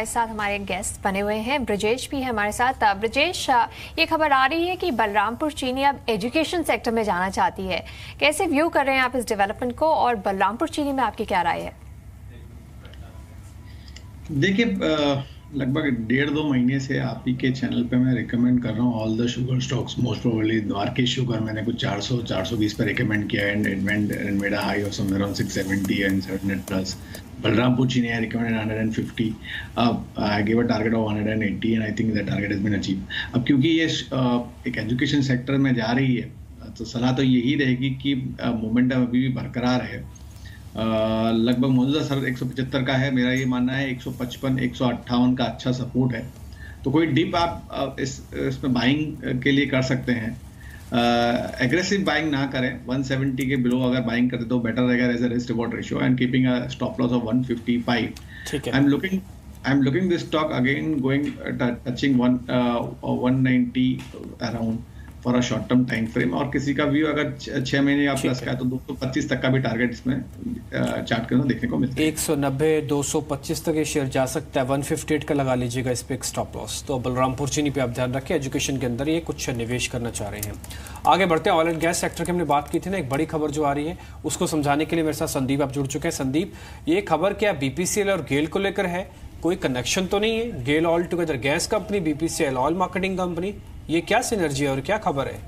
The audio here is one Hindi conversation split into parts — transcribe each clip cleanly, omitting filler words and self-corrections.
हमारे साथ हमारे गेस्ट बने हुए हैं, ब्रजेश भी है हमारे साथ। ब्रजेश, ये खबर आ रही है कि बलरामपुर चीनी अब एजुकेशन सेक्टर में जाना चाहती है। कैसे व्यू कर रहे हैं आप इस डेवलपमेंट को, और बलरामपुर चीनी में आपकी क्या राय है? देखिए, लगभग 1.5-2 महीने से आप ही के चैनल पे मैं रिकमेंड कर रहा हूँ all the sugar stocks. Most probably Dwarikesh sugar मैंने कुछ 400-420 पे रिकमेंड किया and it made a high of somewhere around 670 and 700 plus. Balrampur Chini I recommended 150. I give a target of 180 and I think that target has been achieve. अब क्योंकि ये एक एजुकेशन सेक्टर में जा रही है तो सलाह तो यही रहेगी कि मोमेंटम अभी भी बरकरार है। लगभग मौजूदा सर 175 का है, मेरा ये मानना है 155-158 का अच्छा सपोर्ट है। तो कोई डिप आप इसमें बाइंग के लिए कर सकते हैं। एग्रेसिव बाइंग ना करें, 170 के बिलो अगर बाइंग करते तो बेटर रहेगा as a risk reward ratio and keeping a stop loss of 155. ठीक है। I am looking this stock again going touching 190 around for a short term time frame. और किसी का व्यू अगर 6 महीने या प्लस का है तो 225 तक का भी टारगेट इसमें चार्ट के अंदर देखने को मिलता है। 190-225 तक ये शेयर जा सकता है। 158 का लगा लीजिएगा इस पे एक स्टॉप लॉस। तो बलरामपुर चीनी पे आप ध्यान रखें, एजुकेशन के अंदर ये कुछ निवेश करना चाह रहे हैं। आगे बढ़ते हैं, ऑयल एंड गैस सेक्टर की हमने बात की थी ना, एक बड़ी खबर जो आ रही है उसको समझाने के लिए मेरे साथ संदीप आप जुड़ चुके हैं। संदीप, ये खबर क्या बीपीसीएल और गेल को लेकर है? कोई कनेक्शन तो नहीं है? GAIL all together gas company, BPCL oil marketing company, ये क्या सिनर्जी है और क्या खबर है?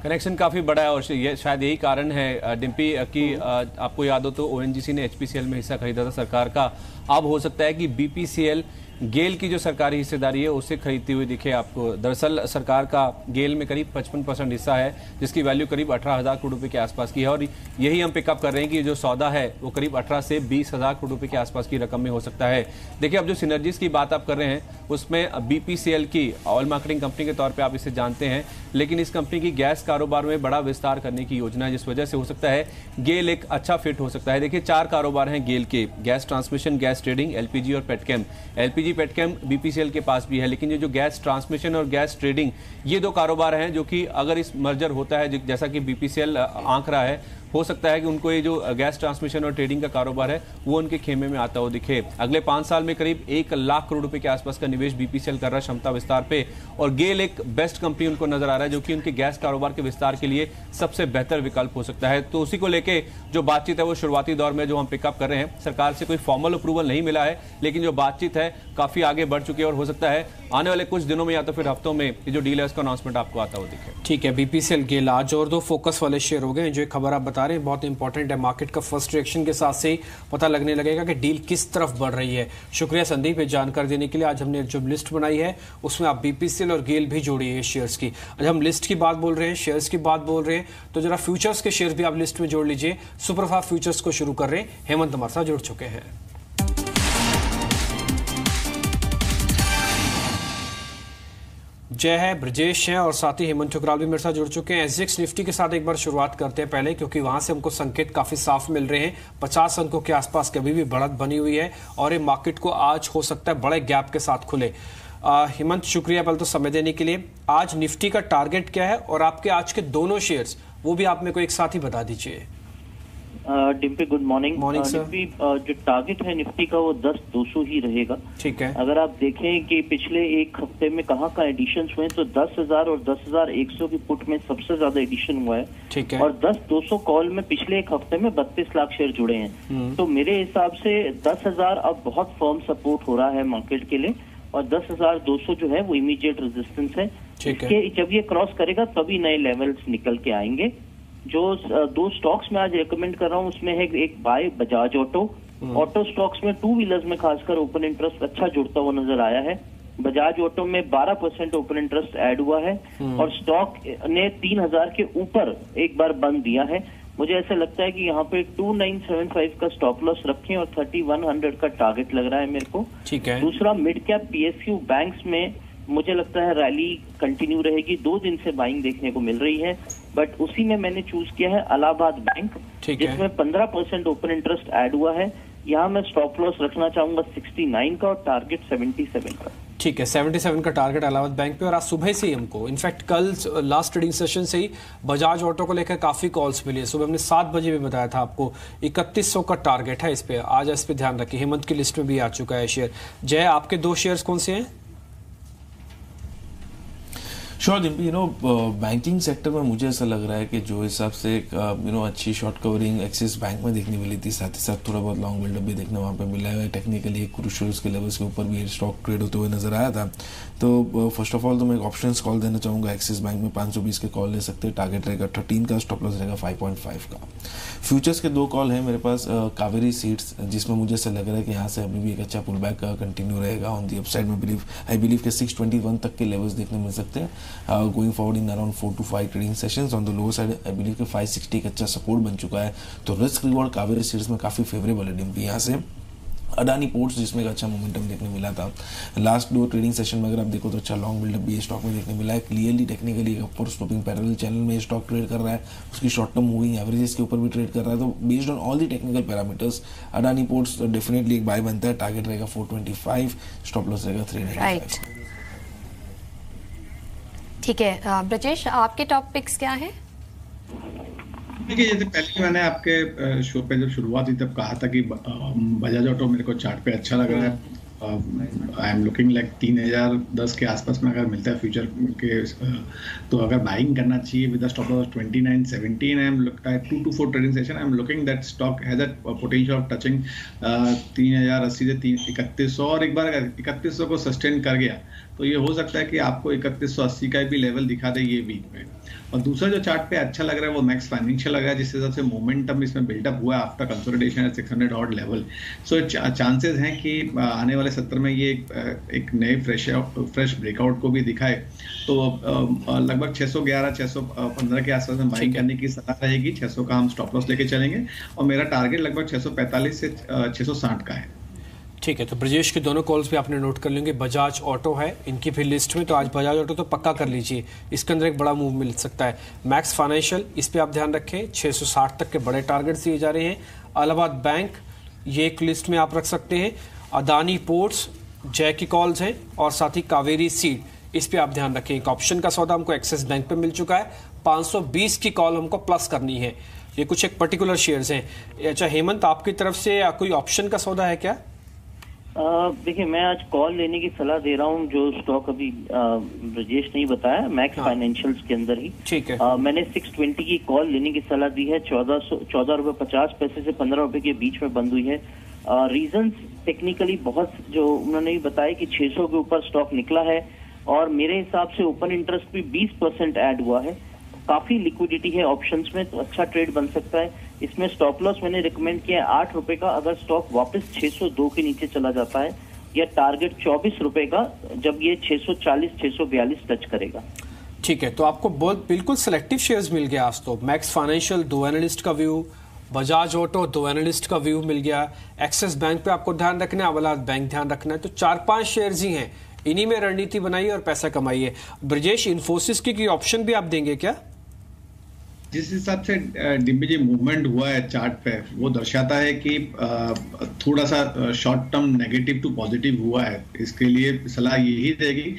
कनेक्शन काफ़ी बड़ा है और ये शायद यही कारण है डिम्पी कि आपको याद हो तो ओएनजीसी ने एचपीसीएल में हिस्सा खरीदा था सरकार का। अब हो सकता है कि बीपीसीएल गेल की जो सरकारी हिस्सेदारी है उसे खरीदती हुई दिखे आपको। दरअसल सरकार का गेल में करीब 55% हिस्सा है जिसकी वैल्यू करीब 18,000 करोड़ रुपए के आसपास की है और यही हम पिकअप कर रहे हैं कि जो सौदा है वो करीब 18 से 20,000 करोड़ रुपए के आसपास की रकम में हो सकता है। देखिए, अब जो सिनर्जीज की बात आप कर रहे हैं उसमें बीपीसीएल की ऑयल मार्केटिंग कंपनी के तौर पर आप इसे जानते हैं, लेकिन इस कंपनी की गैस कारोबार में बड़ा विस्तार करने की योजना है जिस वजह से हो सकता है गेल एक अच्छा फिट हो सकता है। देखिए, 4 कारोबार हैं गेल के: gas transmission, gas trading, LPG और पेटकेम। एलपीजी पेटकेम बीपीसीएल के पास भी है, लेकिन ये जो गैस ट्रांसमिशन और गैस ट्रेडिंग, ये 2 कारोबार हैं जो कि अगर इस मर्जर होता है जैसा कि बीपीसीएल आंक रहा है, हो सकता है कि उनको ये जो गैस ट्रांसमिशन और ट्रेडिंग का कारोबार है वो उनके खेमे में आता हो दिखे। अगले 5 साल में करीब 1 लाख करोड़ रुपए के आसपास का निवेश बीपीसीएल कर रहा है क्षमता विस्तार पे, और गेल एक बेस्ट कंपनी उनको नजर आ रहा है जो कि उनके गैस कारोबार के विस्तार के लिए सबसे बेहतर विकल्प हो सकता है। तो उसी को लेके जो बातचीत है वो शुरुआती दौर में जो हम पिकअप कर रहे हैं, सरकार से कोई फॉर्मल अप्रूवल नहीं मिला है, लेकिन जो बातचीत है काफी आगे बढ़ चुकी है और हो सकता है आने वाले कुछ दिनों में या तो फिर हफ्तों में ये जो डील है उसका अनाउंसमेंट आपको आता हो दिखे। ठीक है, बीपीसीएल गेल आज और 2 फोकस वाले शेयर हो गए। जो खबर आप बता रहे हैं बहुत इंपॉर्टेंट है, मार्केट का फर्स्ट रिएक्शन के साथ से ही पता लगने लगेगा कि डील किस तरफ बढ़ रही है। शुक्रिया संदीप ये जानकारी देने के लिए। आज हमने जो लिस्ट बनाई है उसमें आप बीपीसीएल और गेल भी जोड़िए शेयर्स की। आज हम लिस्ट की बात बोल रहे हैं, शेयर्स की बात बोल रहे हैं, तो जरा फ्यूचर्स के शेयर भी आप लिस्ट में जोड़ लीजिए। सुपरफास्ट फ्यूचर्स को शुरू कर रहे हैं, हेमंत हमारे साथ जुड़ चुके हैं। जय है, ब्रजेश हैं और साथ ही हेमंत ठुकराल भी मेरे साथ जुड़ चुके हैं। एसजीएक्स निफ्टी के साथ एक बार शुरुआत करते हैं पहले, क्योंकि वहां से हमको संकेत काफी साफ मिल रहे हैं। 50 अंकों के आसपास कभी भी बढ़त बनी हुई है और ये मार्केट को आज हो सकता है बड़े गैप के साथ खुले। हेमंत, शुक्रिया पहले तो समय देने के लिए। आज निफ्टी का टारगेट क्या है और आपके आज के दोनों शेयर्स वो भी आप मेरे को एक साथ ही बता दीजिए। Dimpy, good morning. Morning sir. जो टारगेट है निफ्टी का वो 10,200 ही रहेगा। ठीक है। अगर आप देखें कि पिछले एक हफ्ते में कहाँ का एडिशन हुए तो 10,000 और 10,100 की पुट में सबसे ज्यादा एडिशन हुआ है। ठीक है। और 10,200 कॉल में पिछले एक हफ्ते में 32 लाख शेयर जुड़े हैं। तो मेरे हिसाब से 10,000 अब बहुत फर्म सपोर्ट हो रहा है मार्केट के लिए और 10,200 जो है वो इमीडिएट रेजिस्टेंस है। इसके जब ये क्रॉस करेगा तभी नए लेवल्स निकल के आएंगे। जो 2 स्टॉक्स में आज रेकमेंड कर रहा हूँ उसमें है एक buy Bajaj auto. Auto stocks में 2 व्हीलर्स में खासकर ओपन इंटरेस्ट अच्छा जुड़ता हुआ नजर आया है। बजाज ऑटो में 12% ओपन इंटरेस्ट ऐड हुआ है और स्टॉक ने 3,000 के ऊपर एक बार बंद दिया है। मुझे ऐसा लगता है कि यहाँ पे 2975 का स्टॉप लॉस रखें और 3100 का टारगेट लग रहा है मेरे को। ठीक है। दूसरा, मिड कैप पीएसयू बैंक्स में मुझे लगता है रैली कंटिन्यू रहेगी। 2 दिन से बाइंग देखने को मिल रही है, बट उसी में मैंने चूज किया है इलाहाबाद बैंक, जिसमें 15% ओपन इंटरेस्ट ऐड हुआ है। यहाँ मैं स्टॉप लॉस रखना चाहूंगा 69 का और टारगेट 77 का। ठीक है, 77 का टारगेट इलाहाबाद बैंक पे। और आज सुबह से ही हमको, इनफैक्ट कल लास्ट ट्रेडिंग सेशन से ही बजाज ऑटो को लेकर काफ़ी कॉल्स मिली है। सुबह हमने 7 बजे भी बताया था आपको 3100 का टारगेट है इस पे। आज इस पे ध्यान रखिए, हेमंत की लिस्ट में भी आ चुका है शेयर। जय, आपके 2 शेयर्स कौन से हैं? श्योर डिम्पी, बैंकिंग सेक्टर में मुझे ऐसा लग रहा है कि जो हिसाब से अच्छी शॉर्ट कवरिंग एक्सिस बैंक में देखने मिली थी, साथ ही साथ थोड़ा बहुत लॉन्ग बिल्डअप भी देखने वहाँ पे मिला है। टेक्निकली एक क्रूशियल के लेवल्स के ऊपर भी स्टॉक ट्रेड होते हुए नजर आया था। तो फर्स्ट ऑफ ऑल तो मैं एक ऑप्शंस कॉल देना चाहूँगा। एक्सिस बैंक में 520 के कॉल ले सकते हैं, टारगेट रहेगा 13 का, स्टॉप लॉस रहेगा 5.5 का। फ्यूचर्स के 2 कॉल हैं मेरे पास, कावेरी सीड्स, जिसमें मुझे ऐसा लग रहा है कि यहाँ से अभी भी एक अच्छा पुल बैक कंटिन्यू रहेगा ऑन दी अपसाइड में। आई बिलीव के 621 तक के लेवल्स देखने मिल सकते हैं going forward in around 4 to 5 trading sessions. On the lower side I believe के 560 एक अच्छा सपोर्ट बन चुका है। तो रिस्क रिवॉर्ड कावेरी सीड्स में काफी फेवरेबल है डिम्पी। यहाँ से अडानी पोर्ट्स, जिसमें एक अच्छा मोमेंटम देखने मिला था लास्ट 2 ट्रेडिंग सेशन में, अगर आप देखो तो अच्छा लॉन्ग बिल्डअप भी स्टॉक में देखने मिला है। क्लियरली टेक्निकली अपर स्टॉपिंग पैरेलल चैनल में स्टॉक ट्रेड कर रहा है, उसकी शॉर्ट टर्म मूविंग एवरेजेस के ऊपर भी ट्रेड कर रहा है। तो based on all the technical parameters Adani ports definitely एक बाय बनता है। टारगेट रहेगा 425, स्टॉप लॉस रहेगा 395। ठीक है ब्रजेश, आपके टॉप पिक्स क्या हैं? देखिए, जैसे पहले मैंने आपके शो पे जब शुरुआत हुई तब कहा था कि बजाज ऑटो मेरे को चार्ट पे अच्छा लग रहा है। आई एम लुकिंग लाइक 3010 के आसपास में अगर मिलता है फ्यूचर के, तो अगर बाइंग करना चाहिए with stop loss 2917। I am looking at 2 to 4 trading session. I am looking that stock has a potential of touching 3080 से 3100, और एक बार अगर 3100 को सस्टेन कर गया तो ये हो सकता है कि आपको 3180 का भी लेवल दिखा दे ये वीक में। और दूसरा जो चार्ट पे अच्छा लग रहा है वो मैक्स फाइनेंशियल लग रहा है, जिस हिसाब से मोमेंटम इसमें बिल्डअप हुआ है after consolidation at 600 odd level. So chances हैं कि आने वाले सत्र में ये एक नए फ्रेश ब्रेकआउट को भी दिखाए। तो लगभग 611 615 के आसपास में बाइंग करने की सलाह रहेगी। 600 का हम स्टॉप लॉस लेके चलेंगे और मेरा टारगेट लगभग 645 से 660 का है। ठीक है, तो ब्रजेश के दोनों कॉल्स भी आपने नोट कर लेंगे। बजाज ऑटो है इनकी भी लिस्ट में, तो आज बजाज ऑटो तो पक्का कर लीजिए, इसके अंदर एक बड़ा मूव मिल सकता है। मैक्स फाइनेंशियल, इस पे आप ध्यान रखें, 660 तक के बड़े टारगेट्स दिए जा रहे हैं। इलाहाबाद बैंक, ये एक लिस्ट में आप रख सकते हैं। अदानी पोर्ट्स, जय की कॉल्स हैं, और साथ ही कावेरी सीड, इस पे आप ध्यान रखें। एक ऑप्शन का सौदा हमको एक्सिस बैंक पे मिल चुका है, 520 की कॉल हमको प्लस करनी है। ये कुछ एक पर्टिकुलर शेयर्स हैं। अच्छा हेमंत, आपकी तरफ से कोई ऑप्शन का सौदा है क्या? देखिए, मैं आज कॉल लेने की सलाह दे रहा हूँ, जो स्टॉक अभी ब्रजेश नहीं बताया, मैक्स फाइनेंशियल्स के अंदर ही। ठीक है, मैंने 620 की कॉल लेने की सलाह दी है। 14 रुपए 50 पैसे से 15 रुपए के बीच में बंद हुई है। रीजंस टेक्निकली बहुत जो उन्होंने भी बताया कि 600 के ऊपर स्टॉक निकला है, और मेरे हिसाब से ओपन इंटरेस्ट भी 20% ऐड हुआ है। काफी लिक्विडिटी है ऑप्शंस में, तो अच्छा ट्रेड बन सकता है। इसमें स्टॉप लॉस मैंने रिकमेंड किया है 8 रुपए का, अगर स्टॉक वापस 602 के नीचे चला जाता है, या टारगेट 24 रुपए का जब ये 640 642 टच करेगा। ठीक है, तो आपको बहुत बिल्कुल सिलेक्टिव शेयर्स मिल गया आज तो। मैक्स फाइनेंशियल 2 एनालिस्ट का व्यू, बजाज ऑटो 2 एनालिस्ट का व्यू मिल गया। एक्सिस बैंक पे आपको ध्यान रखना है, इलाहाबाद बैंक ध्यान रखना है। तो 4-5 शेयर्स ही हैं, इन्हीं में रणनीति बनाइए और पैसा कमाइए। ब्रजेश, इन्फोसिस की ऑप्शन भी आप देंगे क्या? जिस हिसाब से डिम्पी जी मूवमेंट हुआ है चार्ट पे, वो दर्शाता है कि थोड़ा सा short term negative to positive हुआ है। इसके लिए सलाह यही रहेगी,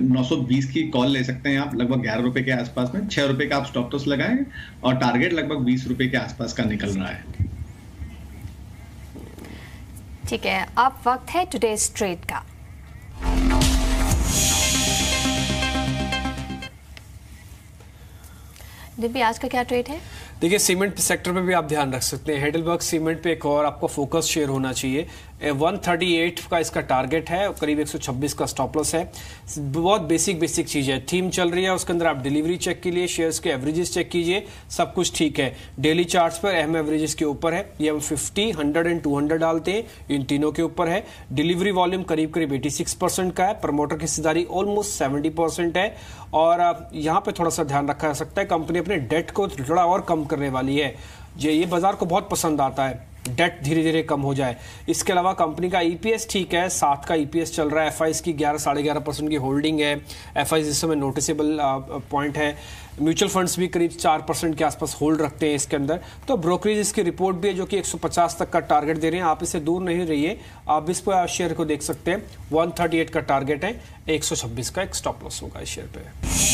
920 की कॉल ले सकते हैं आप लगभग 11 रुपए के आसपास में। 6 रुपए का आप स्टॉप लॉस लगाएं, और टारगेट लगभग 20 रुपए के आसपास का निकल रहा है। ठीक है, अब वक्त है टुडेज ट्रेड का। दिव्य, आज का क्या ट्रेड है? देखिए, सीमेंट सेक्टर पे भी आप ध्यान रख सकते हैं। हेडलबर्ग सीमेंट पे एक और आपको फोकस शेयर होना चाहिए। 138 का इसका टारगेट है, करीब 126 का स्टॉप लॉस है। बहुत बेसिक चीज है। थीम चल रही है, उसके अंदर आप डिलीवरी चेक कीजिए, शेयर्स के एवरेजेस चेक कीजिए, सब कुछ ठीक है। डेली चार्ट्स पर अहम एवरेजेस के ऊपर है, ये हम 50, 100 एंड 200 डालते हैं, इन तीनों के ऊपर है। डिलीवरी वॉल्यूम करीब 86% का है। प्रमोटर की हिस्सेदारी ऑलमोस्ट 70% है। और यहाँ पे थोड़ा सा ध्यान रखा जा सकता है, कंपनी अपने डेट को थोड़ा और कम करने वाली है। ये बाजार को बहुत पसंद आता है। डेट धीरे धीरे कम हो जाए। इसके अलावा कंपनी का ईपीएस ठीक है, 7 का ईपीएस चल रहा है, एफआईज की 11-11.5% की होल्डिंग है, एफआईज इस समय नोटिसेबल पॉइंट है, म्यूचुअल फंड्स भी करीब 4% के आसपास होल्ड रखते हैं इसके अंदर। तो ब्रोकरेज इसकी रिपोर्ट भी है जो कि 150 तक का टारगेट दे रहे हैं, आप इससे दूर नहीं रहिए, आप इस पर शेयर को देख सकते हैं। 138 का टारगेट है, 126 का एक स्टॉप लॉस होगा इस शेयर पे।